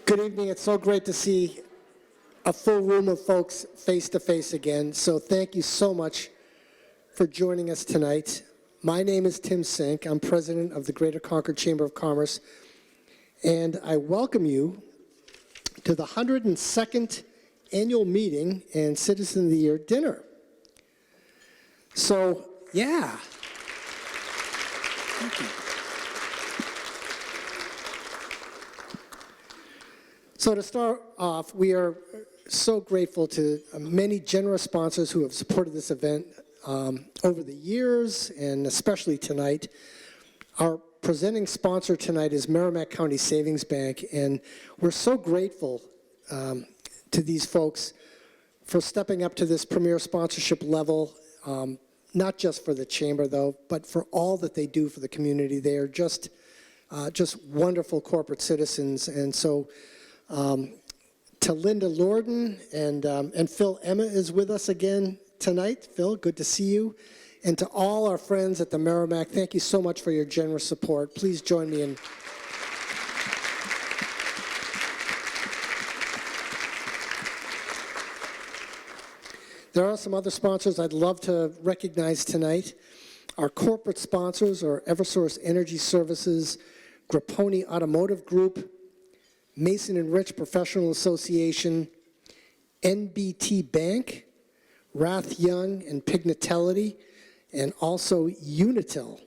Good evening. It's so great to see a full room of folks face to face again. So thank you so much for joining us tonight. My name is Tim Sink. I'm president of the Greater Concord Chamber of Commerce, and I welcome you to the 102nd annual meeting and Citizen of the Year dinner. So, yeah. Thank you. So to start off, we are so grateful to many generous sponsors who have supported this event over the years, and especially tonight. Our presenting sponsor tonight is Merrimack County Savings Bank, and we're so grateful to these folks for stepping up to this premier sponsorship level, not just for the chamber though, but for all that they do for the community. They are just wonderful corporate citizens. And so to Linda Lorden and Phil Emma is with us again tonight. Phil, good to see you. And to all our friends at the Merrimack, thank you so much for your generous support. Please join me in. There are some other sponsors I'd love to recognize tonight. Our corporate sponsors are Eversource Energy Services, Grapponi Automotive Group, Mason & Rich Professional Association, NBT Bank, Rath Young and Pignatelli, and also Unitil.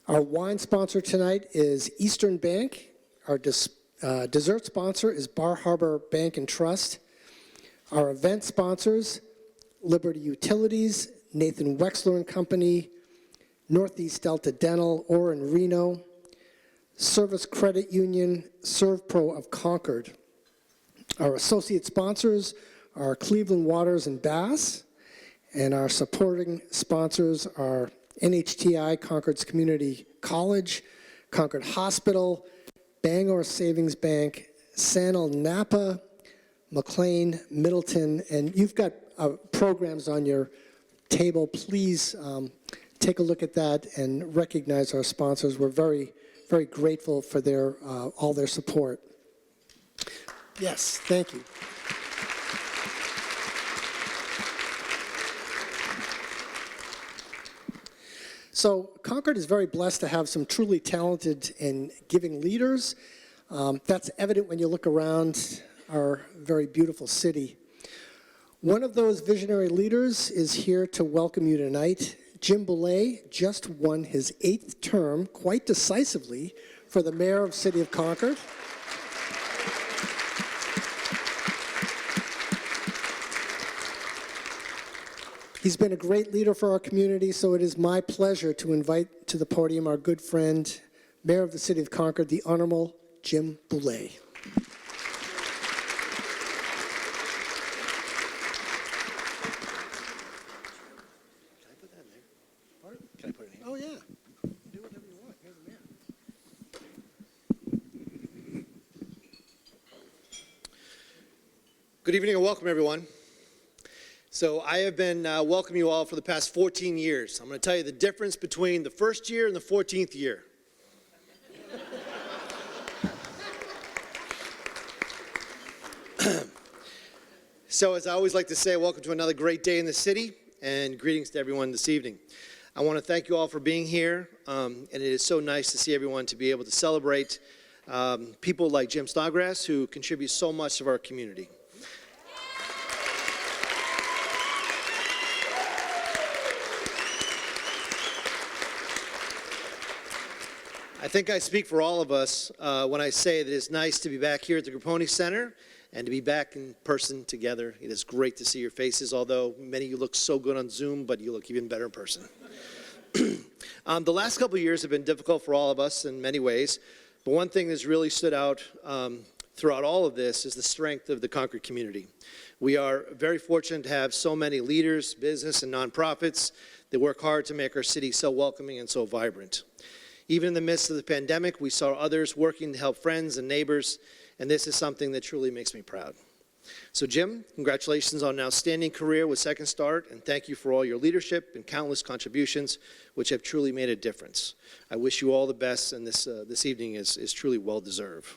Our wine sponsor tonight is Eastern Bank. Our dessert sponsor is Bar Harbor Bank and Trust. Our event sponsors, Liberty Utilities, Nathan Wexler and Company, Northeast Delta Dental, Orrin Reno, Service Credit Union, ServPro of Concord. Our associate sponsors are Cleveland Waters and Bass, and our supporting sponsors are NHTI, Concord's Community College, Concord Hospital, Bangor Savings Bank, Sanel Napa, McLean, Middleton, and you've got programs on your table. Please take a look at that and recognize our sponsors. We're very, very grateful for their all their support. Yes, thank you. So Concord is very blessed to have some truly talented and giving leaders. That's evident when you look around our very beautiful city. One of those visionary leaders is here to welcome you tonight. Jim Boulay just won his 8th term quite decisively for the mayor of the city of Concord. He's been a great leader for our community, so it is my pleasure to invite to the podium our good friend, Mayor of the City of Concord, the Honorable Jim Boulay. Good evening and welcome, everyone. So I have been welcoming you all for the past 14 years. I'm going to tell you the difference between the first year and the 14th year. So as I always like to say, welcome to another great day in the city, and greetings to everyone this evening. I want to thank you all for being here, and it is so nice to see everyone to be able to celebrate people like Jim Snodgrass, who contribute so much to our community. I think I speak for all of us when I say that it's nice to be back here at the Grapponi Center and to be back in person together. It is great to see your faces, although many of you look so good on Zoom, but you look even better in person. The last couple of years have been difficult for all of us in many ways, but one thing that's really stood out throughout all of this is the strength of the Concord community. We are very fortunate to have so many leaders, business, and nonprofits that work hard to make our city so welcoming and so vibrant. Even in the midst of the pandemic, we saw others working to help friends and neighbors, and this is something that truly makes me proud. So Jim, congratulations on an outstanding career with Second Start, and thank you for all your leadership and countless contributions, which have truly made a difference. I wish you all the best, and this evening is truly well-deserved.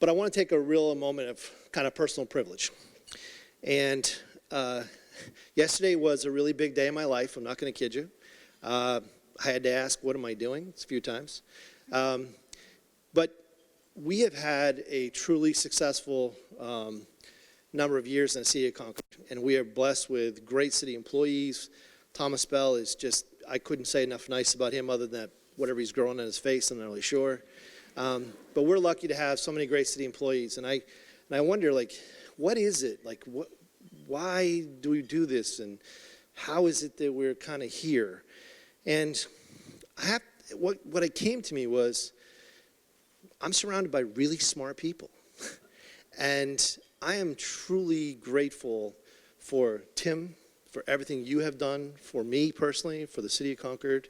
But I want to take a real moment of kind of personal privilege. And yesterday was a really big day in my life. I'm not going to kid you. I had to ask, what am I doing? It's a few times. But we have had a truly successful number of years in the city of Concord. And we are blessed with great city employees. Thomas Bell is just, I couldn't say enough nice about him other than that whatever he's growing on his face, I'm not really sure. But we're lucky to have so many great city employees. And I wonder, like, what is it? Like, why do we do this? And how is it that we're kind of here? And what it came to me was, I'm surrounded by really smart people. And I am truly grateful for Tim, for everything you have done for me personally, for the city of Concord.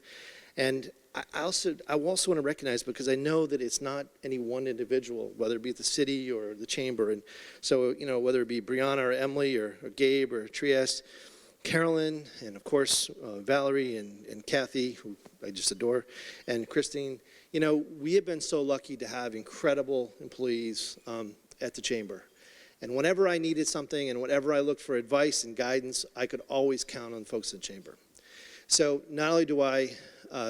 And I also want to recognize, because I know that it's not any one individual, whether it be the city or the chamber. And so, whether it be Brianna or Emily or Gabe or Trieste, Carolyn, and of course, Valerie and Kathy, who I just adore, and Christine, we have been so lucky to have incredible employees at the chamber. And whenever I needed something and whenever I looked for advice and guidance, I could always count on folks at the chamber. So not only do I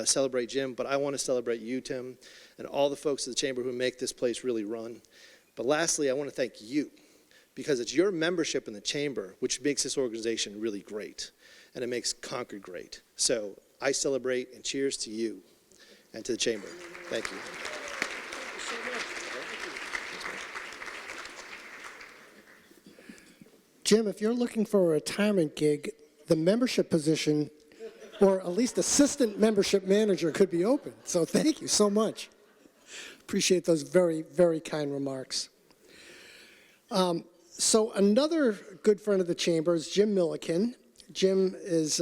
celebrate Jim, but I want to celebrate you, Tim, and all the folks at the chamber who make this place really run. But lastly, I want to thank you, because it's your membership in the chamber which makes this organization really great, and it makes Concord great. So I celebrate and cheers to you and to the chamber. Thank you. Jim, if you're looking for a retirement gig, the membership position, or at least assistant membership manager, could be open. So thank you so much. Appreciate those very, very kind remarks. So another good friend of the chamber is Jim Milliken. Jim is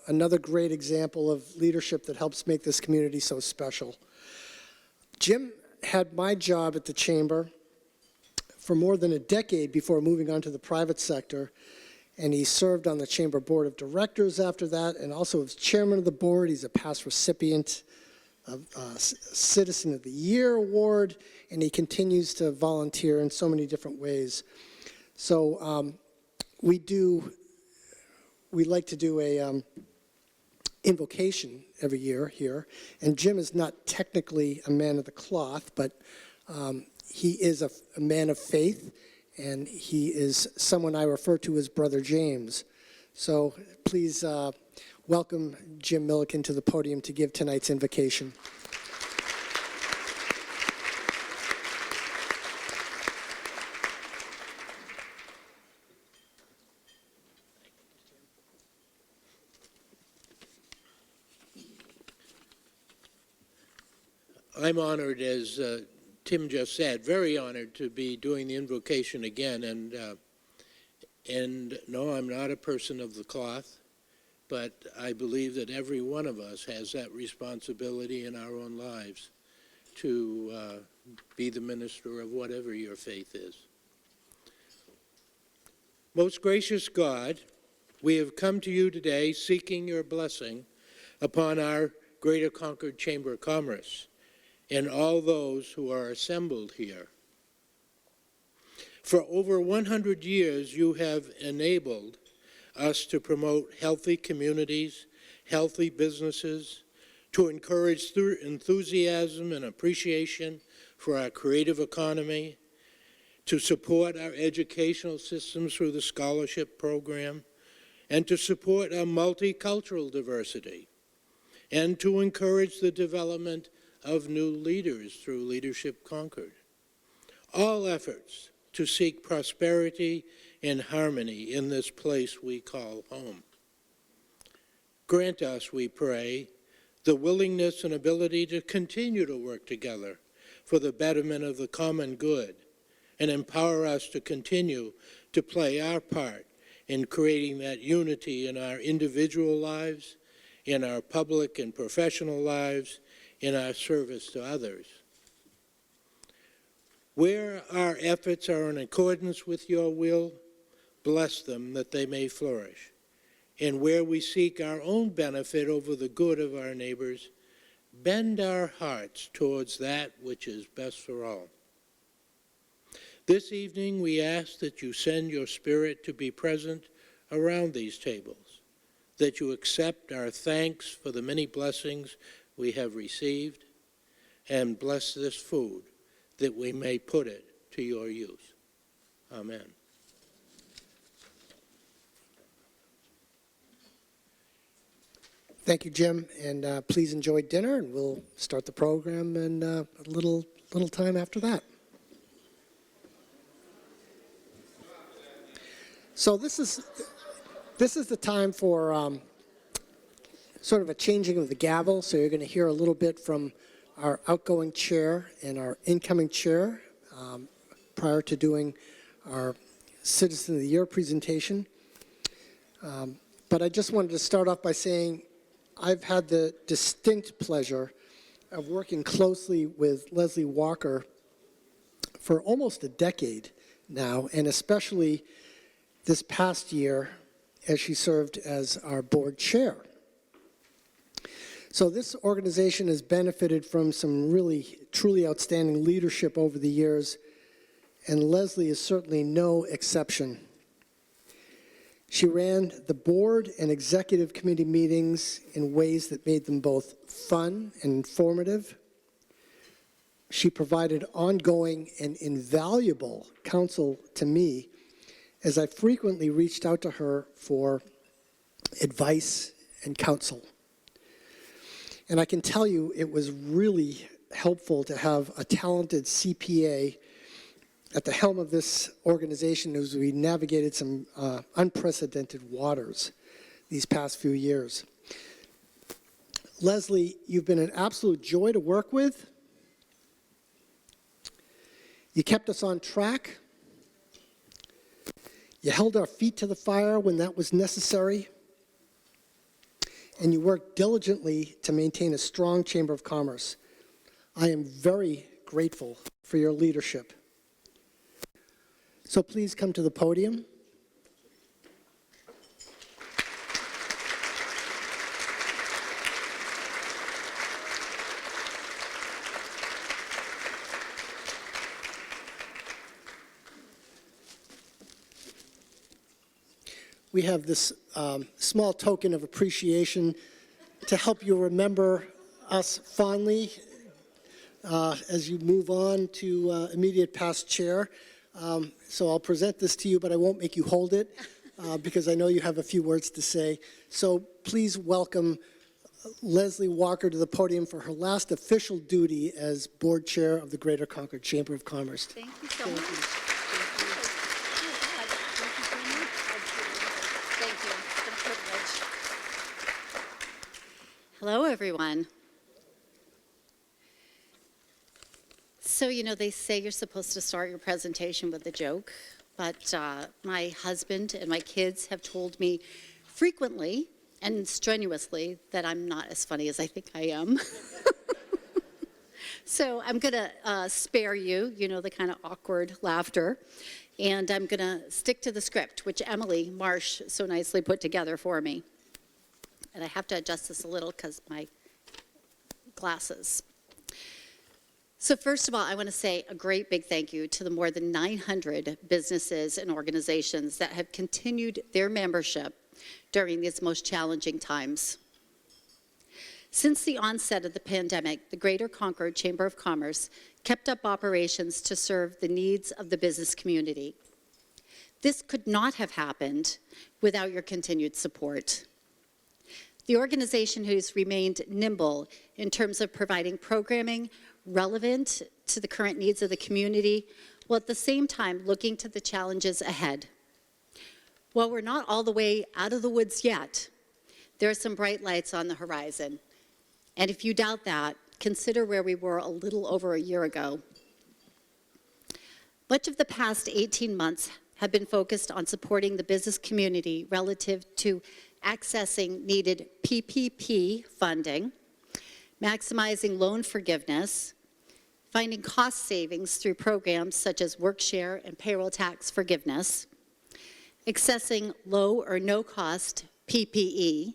another great example of leadership that helps make this community so special. Jim had my job at the chamber for more than a decade before moving on to the private sector, and he served on the chamber board of directors after that, and also as chairman of the board. He's a past recipient of Citizen of the Year award, and he continues to volunteer in so many different ways. So we like to do a invocation every year here, and Jim is not technically a man of the cloth, but he is a man of faith, and he is someone I refer to as Brother James. So please welcome Jim Milliken to the podium to give tonight's invocation. I'm honored, as Tim just said, very honored to be doing the invocation again. And no, I'm not a person of the cloth, but I believe that every one of us has that responsibility in our own lives to be the minister of whatever your faith is. Most gracious God, we have come to you today seeking your blessing upon our Greater Concord Chamber of Commerce and all those who are assembled here. For over 100 years, you have enabled us to promote healthy communities, healthy businesses, to encourage enthusiasm and appreciation for our creative economy, to support our educational systems through the scholarship program, and to support our multicultural diversity, and to encourage the development of new leaders through Leadership Concord. All efforts to seek prosperity and harmony in this place we call home. Grant us, we pray, the willingness and ability to continue to work together for the betterment of the common good, and empower us to continue to play our part in creating that unity in our individual lives, in our public and professional lives, in our service to others. Where our efforts are in accordance with your will, bless them that they may flourish. And where we seek our own benefit over the good of our neighbors, bend our hearts towards that which is best for all. This evening, we ask that you send your spirit to be present around these tables, that you accept our thanks for the many blessings we have received, and bless this food, that we may put it to your use. Amen. Thank you, Jim, and please enjoy dinner, and we'll start the program in a little time after that. So this is the time for sort of a changing of the gavel. So you're going to hear a little bit from our outgoing chair and our incoming chair prior to doing our Citizen of the Year presentation. But I just wanted to start off by saying I've had the distinct pleasure of working closely with Leslie Walker for almost a decade now, and especially this past year as she served as our board chair. So this organization has benefited from some really, truly outstanding leadership over the years, and Leslie is certainly no exception. She ran the board and executive committee meetings in ways that made them both fun and informative. She provided ongoing and invaluable counsel to me as I frequently reached out to her for advice and counsel. And I can tell you it was really helpful to have a talented CPA at the helm of this organization as we navigated some unprecedented waters these past few years. Leslie, you've been an absolute joy to work with. You kept us on track. You held our feet to the fire when that was necessary. And you worked diligently to maintain a strong Chamber of Commerce. I am very grateful for your leadership. So please come to the podium. We have this small token of appreciation to help you remember us fondly as you move on to immediate past chair. So I'll present this to you, but I won't make you hold it because I know you have a few words to say. So please welcome Leslie Walker to the podium for her last official duty as board chair of the Greater Concord Chamber of Commerce. Thank you so much. Thank you. Thank you. It's been a privilege. Hello, everyone. So, you know, they say you're supposed to start your presentation with a joke, but my husband and my kids have told me frequently and strenuously that I'm not as funny as I think I am. So I'm going to spare you, you know, the kind of awkward laughter, and I'm going to stick to the script, which Emily Marsh so nicely put together for me. And I have to adjust this a little because my glasses. So first of all, I want to say a great big thank you to the more than 900 businesses and organizations that have continued their membership during these most challenging times. Since the onset of the pandemic, the Greater Concord Chamber of Commerce kept up operations to serve the needs of the business community. This could not have happened without your continued support. The organization has remained nimble in terms of providing programming relevant to the current needs of the community, while at the same time looking to the challenges ahead. While we're not all the way out of the woods yet, there are some bright lights on the horizon. And if you doubt that, consider where we were a little over a year ago. Much of the past 18 months have been focused on supporting the business community relative to accessing needed PPP funding, maximizing loan forgiveness, finding cost savings through programs such as WorkShare and payroll tax forgiveness, accessing low or no cost PPE.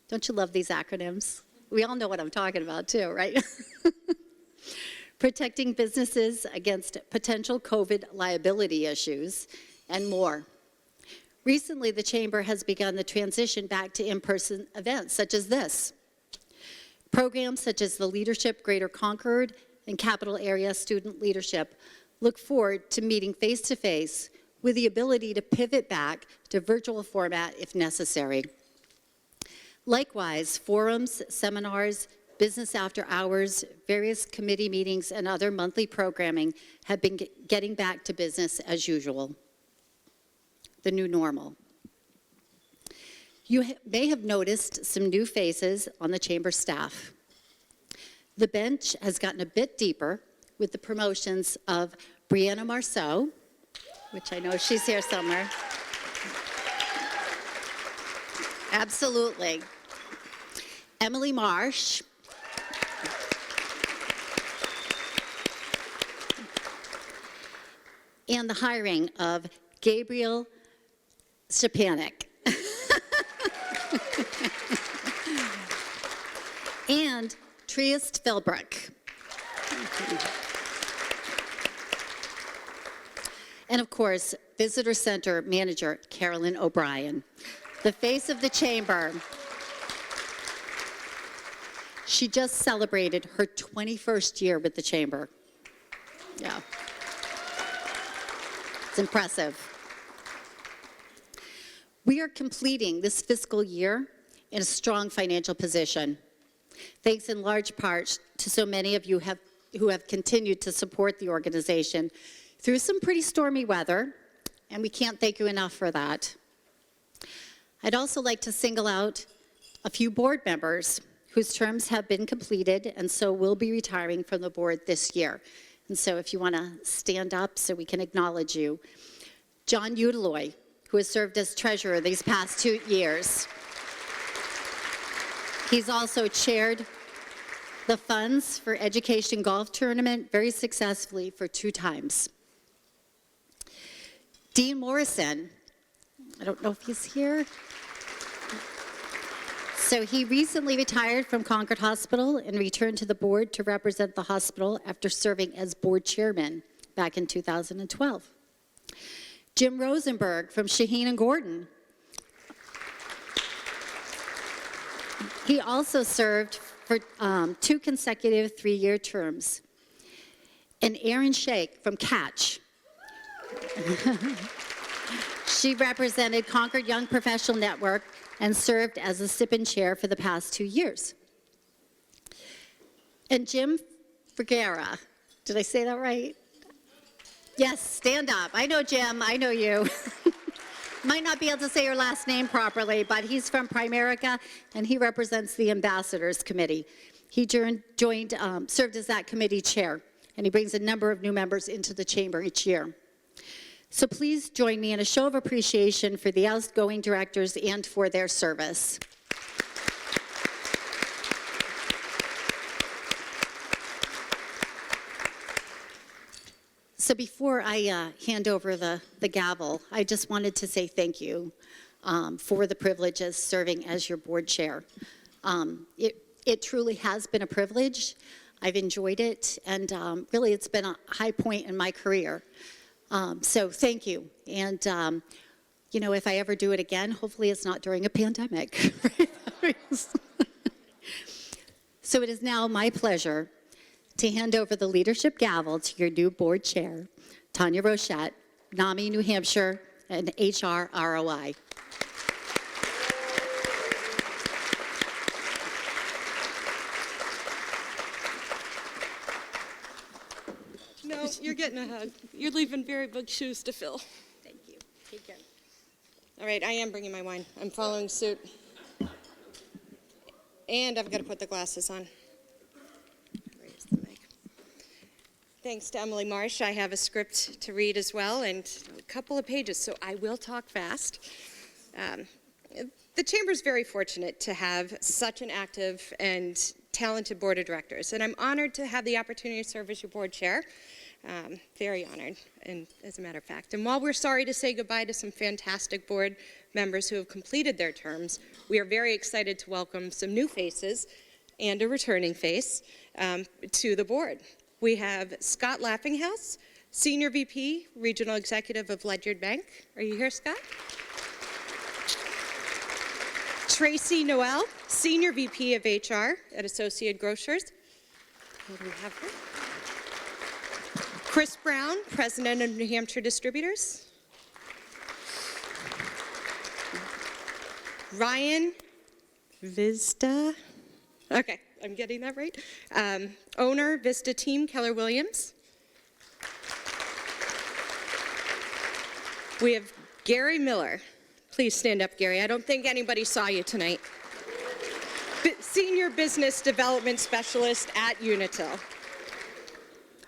Don't you love these acronyms? We all know what I'm talking about too, right? protecting businesses against potential COVID liability issues, and more. Recently, the Chamber has begun the transition back to in-person events such as this. Programs such as the Leadership Greater Concord and Capital Area Student Leadership look forward to meeting face-to-face with the ability to pivot back to virtual format if necessary. Likewise, forums, seminars, business after hours, various committee meetings, and other monthly programming have been getting back to business as usual, the new normal. You may have noticed some new faces on the Chamber staff. The bench has gotten a bit deeper with the promotions of Brianna Marceau, which I know she's here somewhere. Absolutely. Emily Marsh. And the hiring of Gabriel Stepanek. And Trieste Philbrook. And of course, Visitor Center Manager Carolyn O'Brien, the face of the Chamber. She just celebrated her 21st year with the Chamber. Yeah. It's impressive. We are completing this fiscal year in a strong financial position, thanks in large part to so many of you who have continued to support the organization through some pretty stormy weather, and we can't thank you enough for that. I'd also like to single out a few board members whose terms have been completed and so will be retiring from the board this year. And so if you want to stand up so we can acknowledge you. John Udaloy, who has served as treasurer these past 2 years. He's also chaired the Funds for Education Golf Tournament very successfully for 2 times. Dean Morrison, I don't know if he's here. So he recently retired from Concord Hospital and returned to the board to represent the hospital after serving as board chairman back in 2012. Jim Rosenberg from Shaheen and Gordon. He also served for 2 consecutive 3-year terms. And Erin Shake from Catch. She represented Concord Young Professional Network and served as a SIPN chair for the past 2 years. And Jim Vergara, did I say that right? Yes, stand up. I know Jim, I know you. Might not be able to say your last name properly, but he's from Primerica, and he represents the Ambassadors Committee. He served as that committee chair, and he brings a number of new members into the chamber each year. So please join me in a show of appreciation for the outgoing directors and for their service. So before I hand over the gavel, I just wanted to say thank you for the privilege of serving as your board chair. It truly has been a privilege. I've enjoyed it, and really it's been a high point in my career. So thank you. And, you know, if I ever do it again, hopefully it's not during a pandemic. So it is now my pleasure to hand over the leadership gavel to your new board chair, Tanya Rochette, NAMI New Hampshire, and HR ROI. No, you're getting a hug. You're leaving very big shoes to fill. Thank you. Take care. All right, I am bringing my wine. I'm following suit. And I've got to put the glasses on. Where's the mic? Thanks to Emily Marsh. I have a script to read as well and a couple of pages, so I will talk fast. The Chamber's very fortunate to have such an active and talented board of directors, and I'm honored to have the opportunity to serve as your board chair. Very honored, and as a matter of fact. And while we're sorry to say goodbye to some fantastic board members who have completed their terms, we are very excited to welcome some new faces and a returning face to the board. We have Scott Laughinghouse, Senior VP, Regional Executive of Ledyard Bank. Are you here, Scott? Tracy Noel, Senior VP of HR at Associated Grocers. What do we have here? Chris Brown, President of New Hampshire Distributors. Ryan Vista, okay, I'm getting that right. Owner, Vista Team, Keller Williams. We have Gary Miller. Please stand up, Gary. I don't think anybody saw you tonight. Senior Business Development Specialist at Unitil.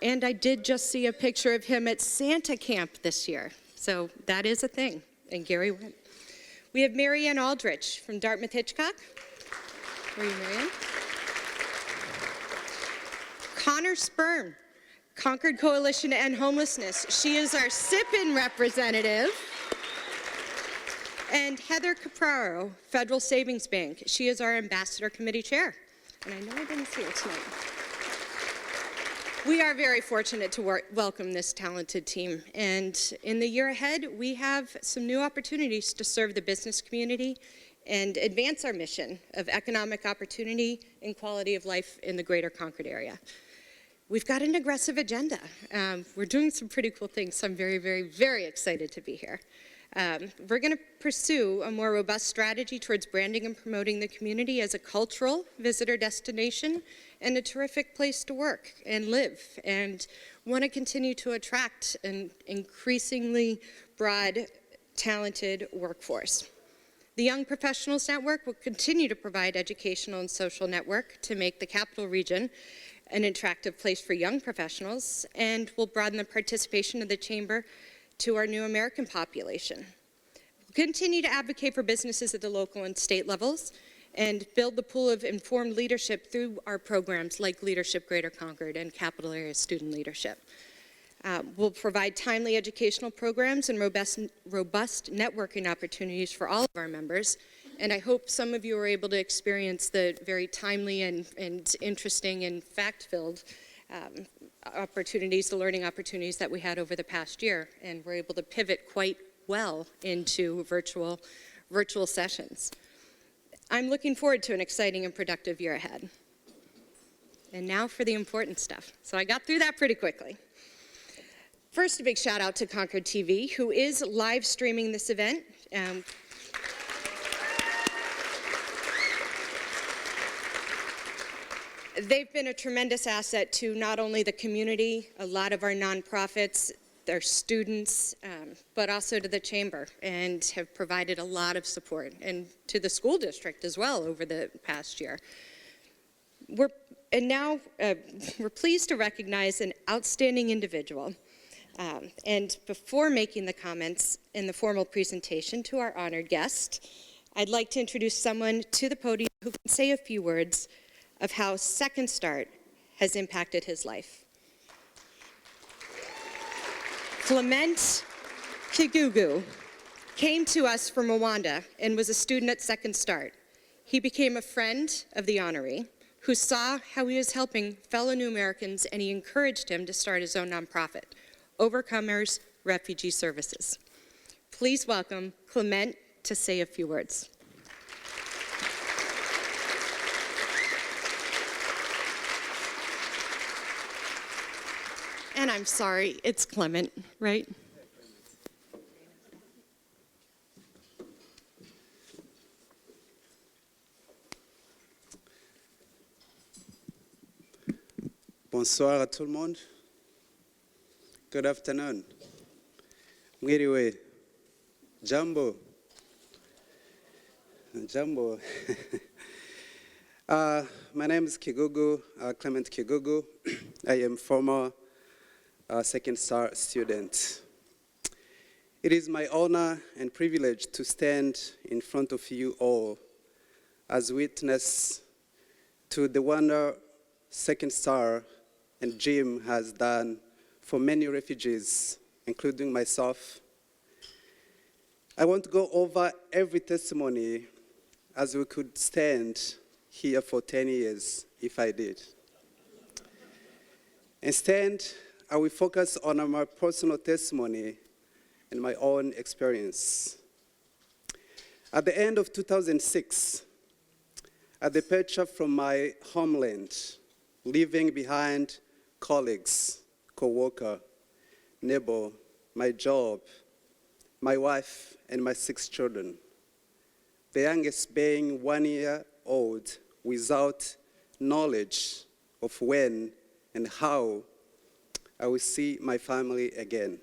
And I did just see a picture of him at Santa Camp this year. So that is a thing, and Gary went. We have Marianne Aldrich from Dartmouth Hitchcock. Where are you, Marianne? Connor Spurn, Concord Coalition to End Homelessness. She is our SIPN representative. And Heather Capraro, Federal Savings Bank. She is our Ambassador Committee Chair. And I know I didn't see her tonight. We are very fortunate to welcome this talented team. And in the year ahead, we have some new opportunities to serve the business community and advance our mission of economic opportunity and quality of life in the greater Concord area. We've got an aggressive agenda. We're doing some pretty cool things, so I'm very, very, very excited to be here. We're going to pursue a more robust strategy towards branding and promoting the community as a cultural visitor destination and a terrific place to work and live, and want to continue to attract an increasingly broad, talented workforce. The Young Professionals Network will continue to provide educational and social network to make the capital region an attractive place for young professionals, and will broaden the participation of the Chamber to our new American population. We'll continue to advocate for businesses at the local and state levels and build the pool of informed leadership through our programs like Leadership Greater Concord and Capital Area Student Leadership. We'll provide timely educational programs and robust networking opportunities for all of our members. And I hope some of you were able to experience the very timely and interesting and fact-filled opportunities, the learning opportunities that we had over the past year, and we're able to pivot quite well into virtual sessions. I'm looking forward to an exciting and productive year ahead. And now for the important stuff. So I got through that pretty quickly. First, a big shout out to Concord TV, who is live streaming this event. They've been a tremendous asset to not only the community, a lot of our nonprofits, their students, but also to the Chamber, and have provided a lot of support, and to the school district as well over the past year. We're pleased to recognize an outstanding individual. And before making the comments in the formal presentation to our honored guest, I'd like to introduce someone to the podium who can say a few words of how Second Start has impacted his life. Clement Kigugu came to us from Rwanda and was a student at Second Start. He became a friend of the honoree who saw how he was helping fellow New Americans, and he encouraged him to start his own nonprofit, Overcomers Refugee Services. Please welcome Clement to say a few words. And I'm sorry, it's Clement, right? Bonsoir à tout le monde. Good afternoon. Mwiriwe. Jambo. Jambo. My name is Kigugu, Clement Kigugu. I am former Second Star student. It is my honor and privilege to stand in front of you all as witness to the wonder Second Star and Jim has done for many refugees, including myself. I won't go over every testimony, as we could stand here for 10 years if I did. Instead, I will focus on my personal testimony and my own experience. At the end of 2006, at the departure from my homeland, leaving behind colleagues, co-worker, neighbor, my job, my wife, and my 6 children, the youngest being 1 year old without knowledge of when and how I will see my family again.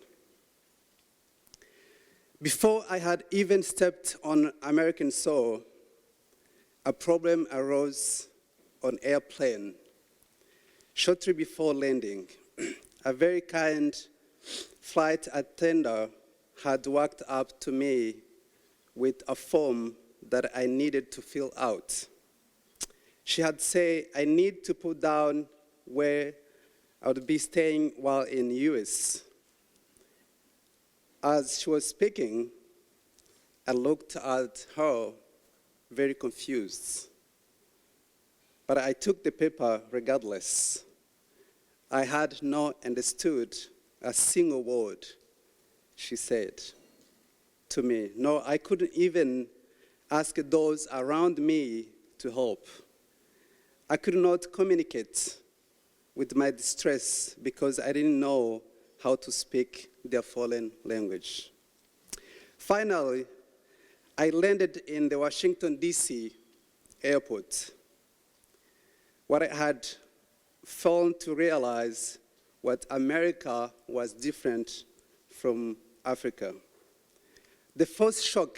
Before I had even stepped on American soil, a problem arose on airplane. Shortly before landing, a very kind flight attendant had walked up to me with a form that I needed to fill out. She had said I need to put down where I would be staying while in the US. As she was speaking, I looked at her very confused. But I took the paper regardless. I had not understood a single word she said to me. No, I couldn't even ask those around me to help. I could not communicate with my distress because I didn't know how to speak their foreign language. Finally, I landed in the Washington, D.C. airport. What I had failed to realize was America was different from Africa. The first shock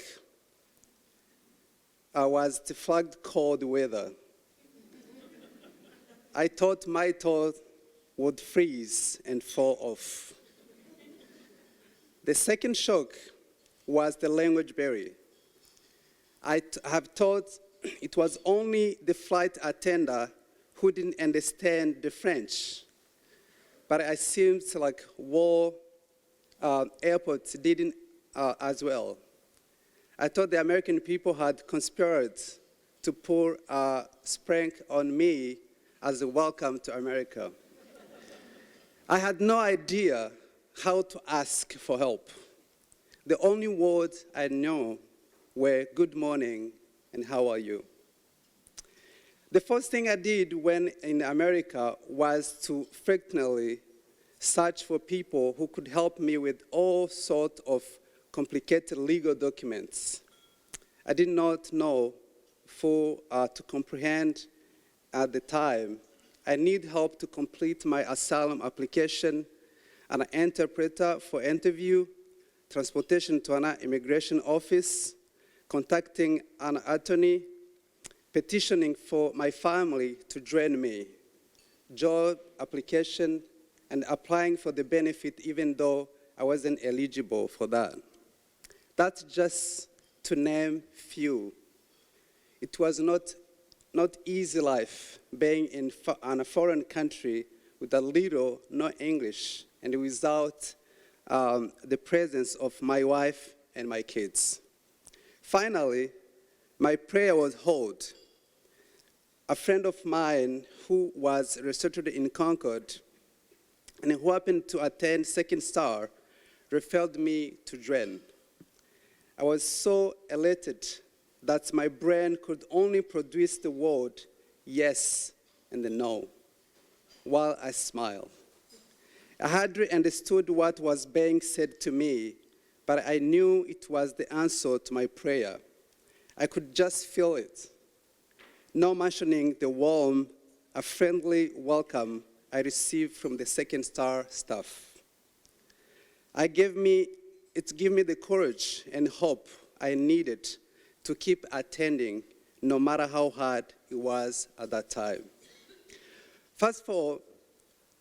was the flagged cold weather. I thought my toe would freeze and fall off. The second shock was the language barrier. I have thought it was only the flight attendant who didn't understand the French, but it seems like war airports didn't as well. I thought the American people had conspired to pour a spank on me as a welcome to America. I had no idea how to ask for help. The only words I knew were good morning and how are you. The first thing I did when in America was to frequently search for people who could help me with all sorts of complicated legal documents. I did not know to comprehend at the time. I need help to complete my asylum application, an interpreter for interview, transportation to an immigration office, contacting an attorney, petitioning for my family to join me, job application, and applying for the benefit even though I wasn't eligible for that. That's just to name few. It was not easy life being in a foreign country with a little, no English, and without the presence of my wife and my kids. Finally, my prayer was heard. A friend of mine who was resettled in Concord and who happened to attend Second Star referred me to join. I was so elated that my brain could only produce the word yes and the no, while I smiled. I hardly understood what was being said to me, but I knew it was the answer to my prayer. I could just feel it. No mentioning the warm, a friendly welcome I received from the Second Star staff. It gave me the courage and hope I needed to keep attending, no matter how hard it was at that time. Fast forward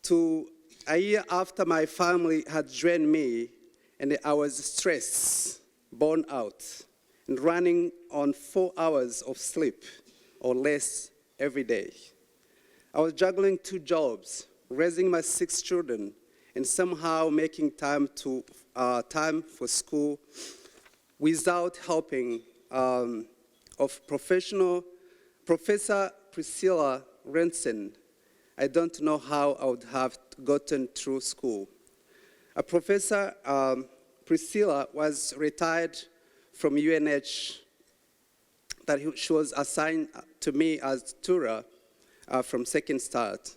to a year after my family had joined me, and I was stressed, burned out, and running on 4 hours of sleep or less every day. I was juggling 2 jobs, raising my 6 children, and somehow making time for school without helping of Professor Priscilla Rensen. I don't know how I would have gotten through school. Professor Priscilla was retired from UNH that she was assigned to me as tutor from Second Start.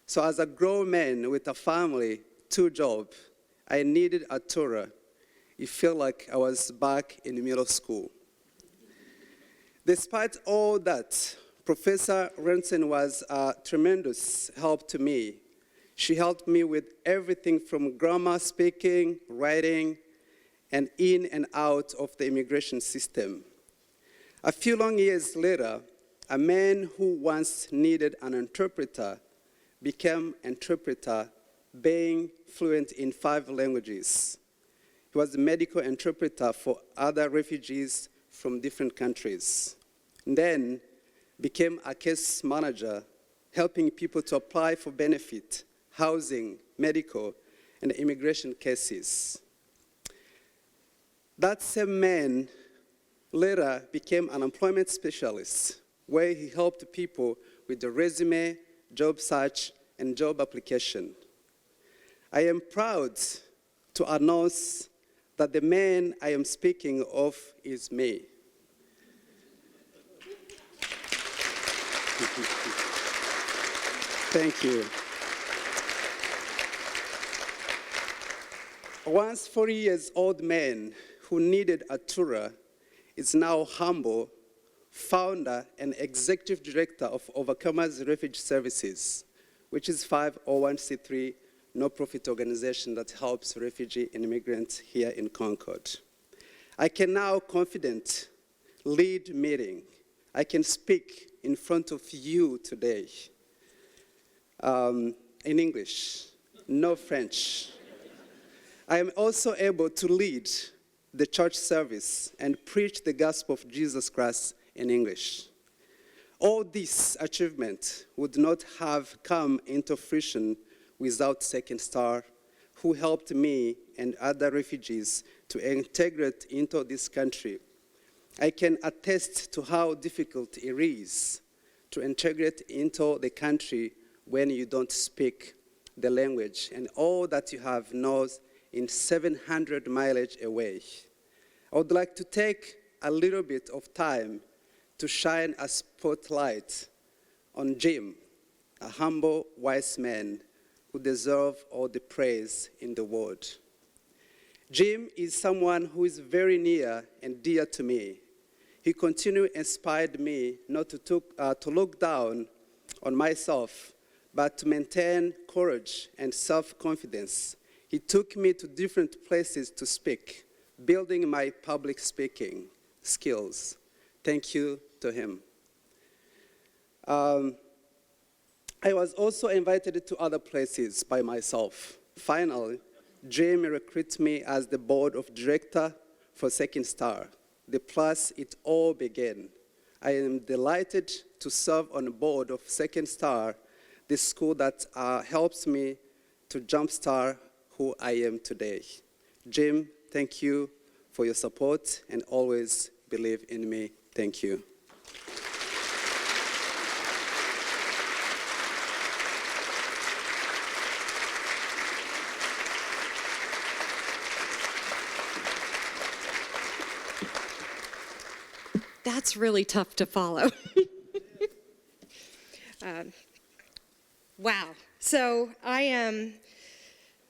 So as a grown man with a family, 2 jobs, I needed a tutor. It felt like I was back in middle school. Despite all that, Professor Renson was a tremendous help to me. She helped me with everything from grammar, speaking, writing, and in and out of the immigration system. A few long years later, a man who once needed an interpreter became an interpreter, being fluent in 5 languages. He was a medical interpreter for other refugees from different countries. And then became a case manager, helping people to apply for benefit, housing, medical, and immigration cases. That same man later became an employment specialist, where he helped people with the resume, job search, and job application. I am proud to announce that the man I am speaking of is me. Thank you. Once 40 years old man who needed a tutor is now humble, founder and executive director of Overcomers Refugee Services, which is 501c3 no-profit organization that helps refugee and immigrants here in Concord. I can now confidently lead meeting. I can speak in front of you today in English, no French. I am also able to lead the church service and preach the gospel of Jesus Christ in English. All this achievement would not have come into fruition without Second Star, who helped me and other refugees to integrate into this country. I can attest to how difficult it is to integrate into the country when you don't speak the language and all that you have knows in 700 miles away. I would like to take a little bit of time to shine a spotlight on Jim, a humble, wise man who deserves all the praise in the world. Jim is someone who is very near and dear to me. He continually inspired me not to look down on myself, but to maintain courage and self-confidence. He took me to different places to speak, building my public speaking skills. Thank you to him. I was also invited to other places by myself. Finally, Jim recruited me as the board of director for Second Star. The place it all began. I am delighted to serve on the board of Second Star, the school that helps me to jumpstart who I am today. Jim, thank you for your support and always believe in me. Thank you. That's really tough to follow. Wow. So I am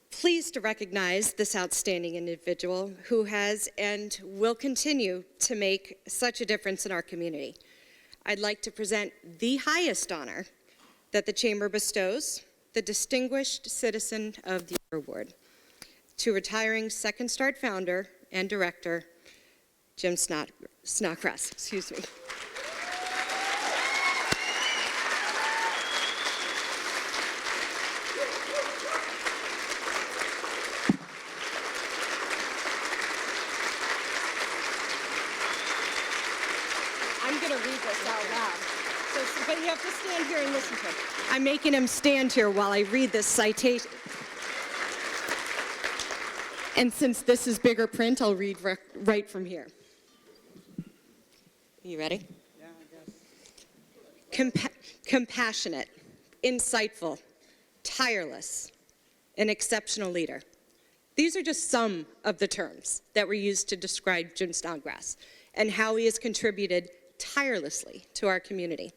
pleased to recognize this outstanding individual who has and will continue to make such a difference in our community. I'd like to present the highest honor that the Chamber bestows, the Distinguished Citizen of the Year Award, to retiring Second Start founder and director, Jim Snodgrass, excuse me. I'm going to read this out loud. But you have to stand here and listen to it. I'm making him stand here while I read this citation. And since this is bigger print, I'll read right from here. You ready? Yeah, I guess. Compassionate, insightful, tireless, an exceptional leader. These are just some of the terms that were used to describe Jim Snodgrass and how he has contributed tirelessly to our community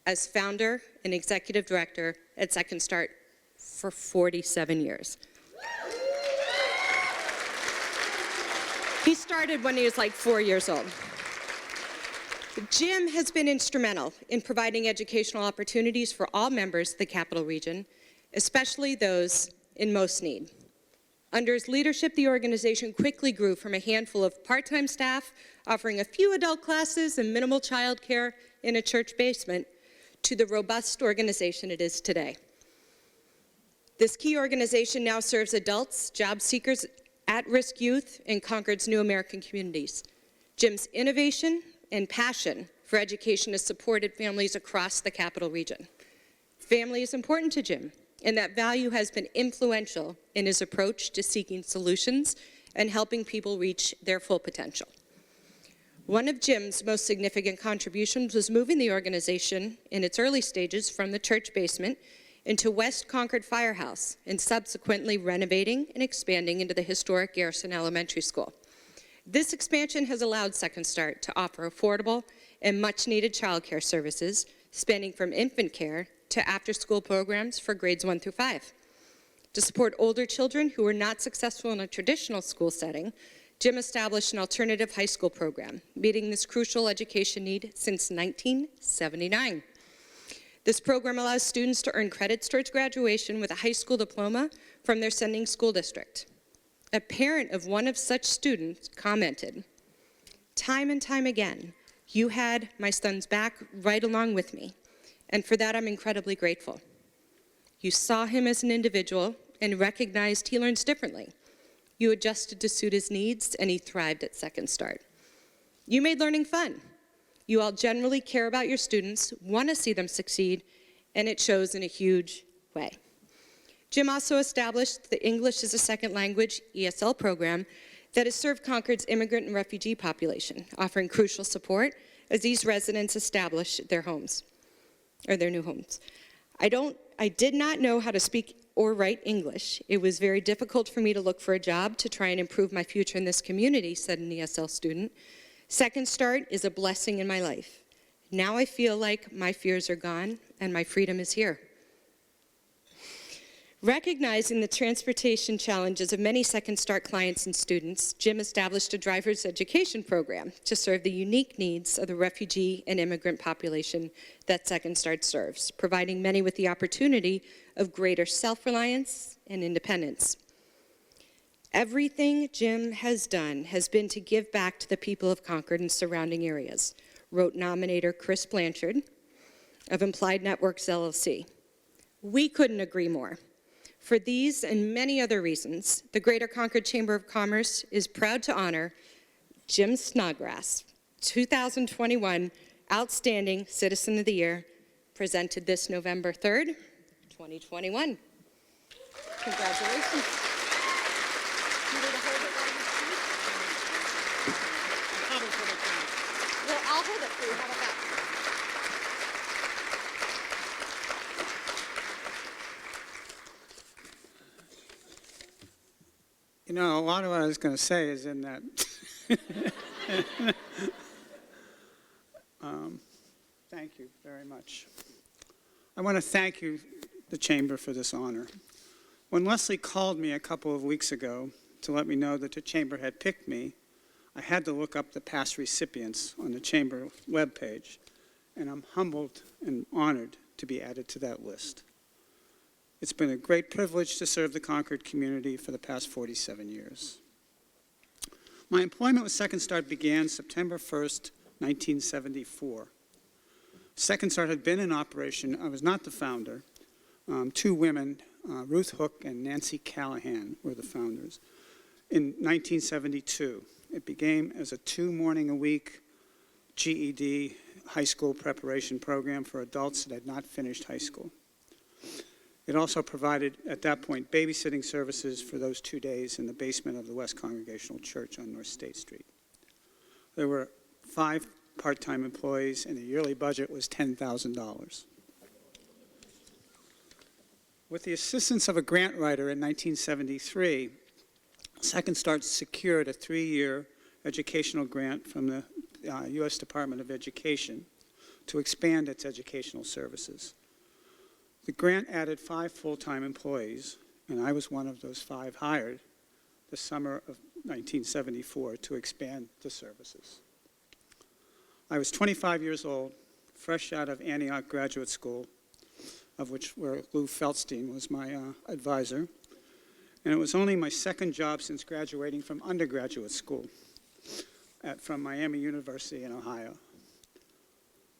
as founder and executive director at Second Start for 47 years. He started when he was like 4 years old. Jim has been instrumental in providing educational opportunities for all members of the Capital Region, especially those in most need. Under his leadership, the organization quickly grew from a handful of part-time staff offering a few adult classes and minimal childcare in a church basement to the robust organization it is today. This key organization now serves adults, job seekers, at-risk youth, and Concord's new American communities. Jim's innovation and passion for education has supported families across the Capital Region. Family is important to Jim, and that value has been influential in his approach to seeking solutions and helping people reach their full potential. One of Jim's most significant contributions was moving the organization in its early stages from the church basement into West Concord Firehouse and subsequently renovating and expanding into the historic Garrison Elementary School. This expansion has allowed Second Start to offer affordable and much-needed childcare services, spanning from infant care to after-school programs for grades 1 through 5. To support older children who were not successful in a traditional school setting, Jim established an alternative high school program, meeting this crucial education need since 1979. This program allows students to earn credits towards graduation with a high school diploma from their sending school district. A parent of one of such students commented, "Time and time again, you had my son's back right along with me, and for that I'm incredibly grateful. You saw him as an individual and recognized he learns differently. You adjusted to suit his needs, and he thrived at Second Start. You made learning fun. You all generally care about your students, want to see them succeed, and it shows in a huge way." Jim also established the English as a Second Language ESL program that has served Concord's immigrant and refugee population, offering crucial support as these residents establish their homes, or their new homes. I did not know how to speak or write English. It was very difficult for me to look for a job to try and improve my future in this community, said an ESL student. Second Start is a blessing in my life. Now I feel like my fears are gone and my freedom is here. Recognizing the transportation challenges of many Second Start clients and students, Jim established a driver's education program to serve the unique needs of the refugee and immigrant population that Second Start serves, providing many with the opportunity of greater self-reliance and independence. Everything Jim has done has been to give back to the people of Concord and surrounding areas, wrote nominator Chris Blanchard of Implied Networks LLC. We couldn't agree more. For these and many other reasons, the Greater Concord Chamber of Commerce is proud to honor Jim Snodgrass, 2021 Outstanding Citizen of the Year, presented this November 3rd, 2021. Congratulations. You need to hold it while you speak? Well, I'll hold it for you. How about that? You know, a lot of what I was going to say is in that. Thank you very much. I want to thank you, the Chamber, for this honor. When Leslie called me a couple of weeks ago to let me know that the Chamber had picked me, I had to look up the past recipients on the Chamber webpage, and I'm humbled and honored to be added to that list. It's been a great privilege to serve the Concord community for the past 47 years. My employment with Second Start began September 1st, 1974. Second Start had been in operation. I was not the founder. Two women, Ruth Hook and Nancy Callahan, were the founders. In 1972, it began as a 2-morning-a-week GED high school preparation program for adults that had not finished high school. It also provided, at that point, babysitting services for those 2 days in the basement of the West Congregational Church on North State Street. There were 5 part-time employees, and the yearly budget was $10,000. With the assistance of a grant writer in 1973, Second Start secured a 3-year educational grant from the U.S. Department of Education to expand its educational services. The grant added 5 full-time employees, and I was one of those 5 hired the summer of 1974 to expand the services. I was 25 years old, fresh out of Antioch Graduate School, where Lou Feldstein was my advisor, and it was only my second job since graduating from undergraduate school from Miami University in Ohio.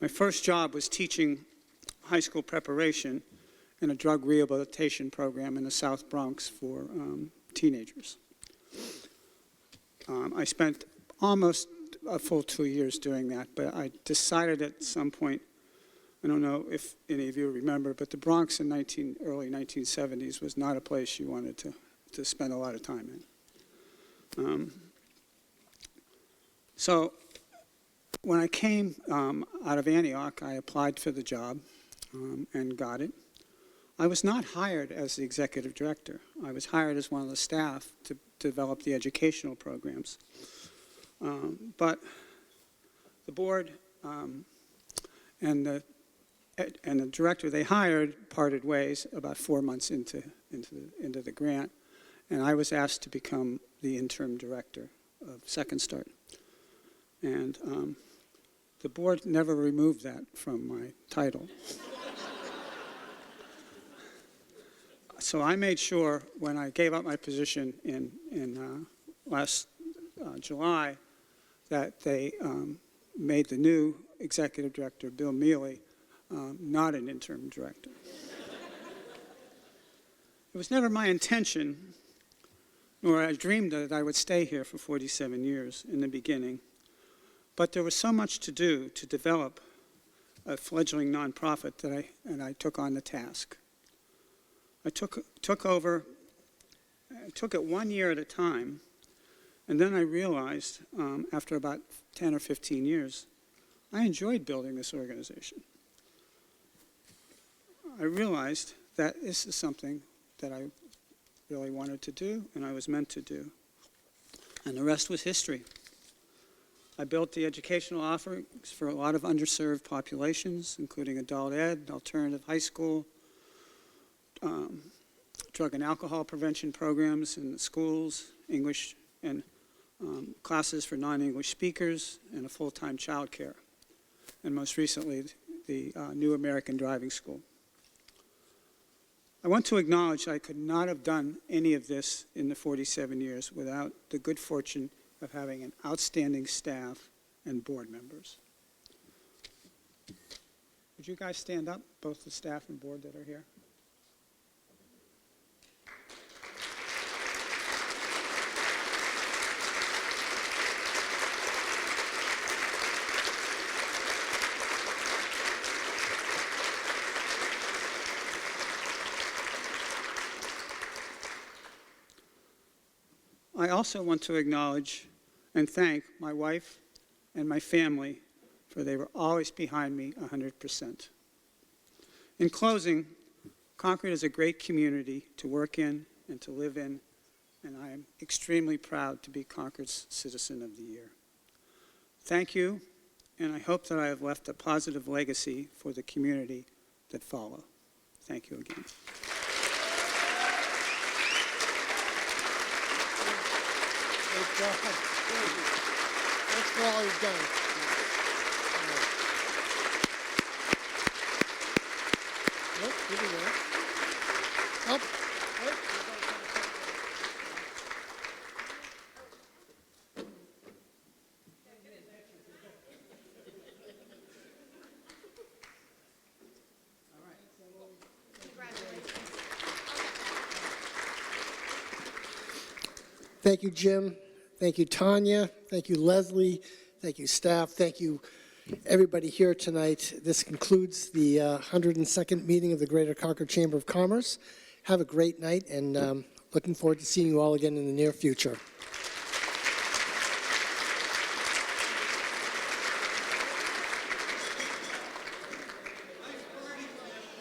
My first job was teaching high school preparation in a drug rehabilitation program in the South Bronx for teenagers. I spent almost a full 2 years doing that, but I decided at some point, I don't know if any of you remember, but the Bronx in early 1970s was not a place you wanted to spend a lot of time in. So when I came out of Antioch, I applied for the job and got it. I was not hired as the executive director. I was hired as one of the staff to develop the educational programs. But the board and the director they hired parted ways about 4 months into the grant, and I was asked to become the interim director of Second Start. And the board never removed that from my title. So I made sure when I gave up my position in last July that they made the new executive director, Bill Mealy, not an interim director. It was never my intention, nor I dreamed that I would stay here for 47 years in the beginning. But there was so much to do to develop a fledgling nonprofit that I took on the task. I took it 1 year at a time, and then I realized after about 10 or 15 years, I enjoyed building this organization. I realized that this is something that I really wanted to do and I was meant to do. And the rest was history. I built the educational offerings for a lot of underserved populations, including adult ed, alternative high school, drug and alcohol prevention programs in the schools, English and classes for non-English speakers, and a full-time child care. And most recently, the New American Driving School. I want to acknowledge I could not have done any of this in the 47 years without the good fortune of having an outstanding staff and board members. Would you guys stand up, both the staff and board that are here? I also want to acknowledge and thank my wife and my family, for they were always behind me 100%. In closing, Concord is a great community to work in and to live in, and I am extremely proud to be Concord's Citizen of the Year. Thank you, and I hope that I have left a positive legacy for the community that follow. Thank you again. Thanks for all you've done. Nope, give me that. Oh, thank you, Jim. Thank you, Tanya. Thank you, Leslie. Thank you, staff. Thank you, everybody here tonight. This concludes the 102nd meeting of the Greater Concord Chamber of Commerce. Have a great night, and looking forward to seeing you all again in the near future.